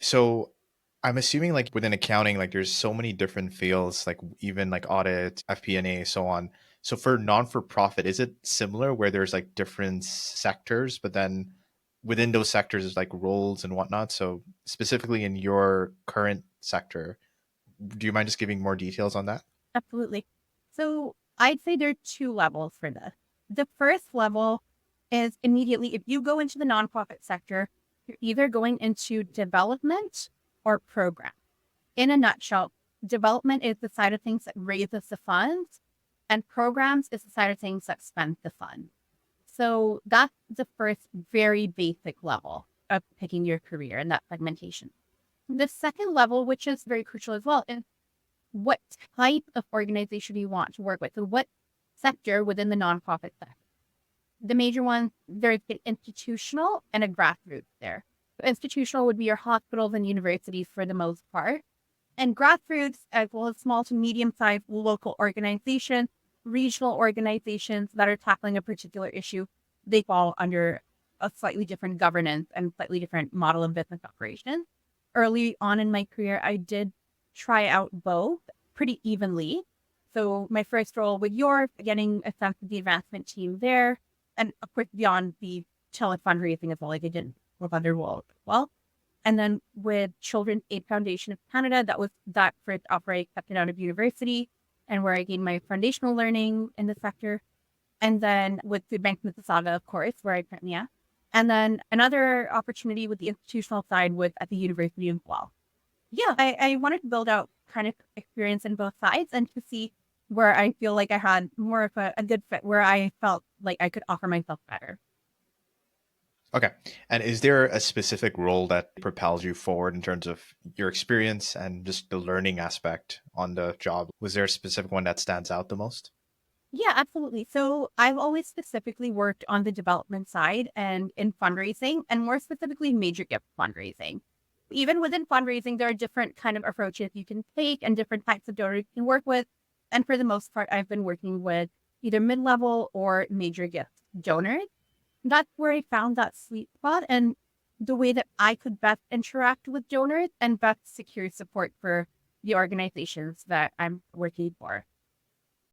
So I'm assuming like within accounting, like there's so many different fields, like even like audit, FP&A, so on. So for non-for-profit, is it similar where there's like different sectors, but then within those sectors is like roles and whatnot? So specifically in your current sector, do you mind just giving more details on that? Absolutely. So I'd say there are two levels for this. The first level is immediately if you go into the nonprofit sector, you're either going into development or program. In a nutshell, development is the side of things that raises the funds, and programs is the side of things that spend the fund. So that's the first very basic level of picking your career and that segmentation. The second level, which is very crucial as well, is what type of organization you want to work with. So what sector within the nonprofit sector? The major ones, there's an institutional and a grassroots there. So institutional would be your hospitals and universities for the most part. And grassroots, as well as small to medium-sized local organizations, regional organizations that are tackling a particular issue, they fall under a slightly different governance and slightly different model of business operation. Early on in my career, I did try out both pretty evenly. So my first role with York, getting a sense of the advancement team there, and of course beyond the tele fundraising as well, like I did with other roles as well. And then with Children's Aid Foundation of Canada, that was that first offer I accepted out of university and where I gained my foundational learning in the sector. And then with Foodbanks Mississauga, of course, where I currently am. And then another opportunity with the institutional side was at the university as well. Yeah, I wanted to build out kind of experience in both sides and to see where I feel like I had more of a good fit, where I felt like I could offer myself better. Okay. And is there a specific role that propels you forward in terms of your experience and just the learning aspect on the job? Was there a specific one that stands out the most? Yeah, absolutely. So I've always specifically worked on the development side and in fundraising, and more specifically, major gift fundraising. Even within fundraising, there are different kind of approaches you can take and different types of donors you can work with. And for the most part, I've been working with either mid-level or major gift donors. That's where I found that sweet spot and the way that I could best interact with donors and best secure support for the organizations that I'm working for.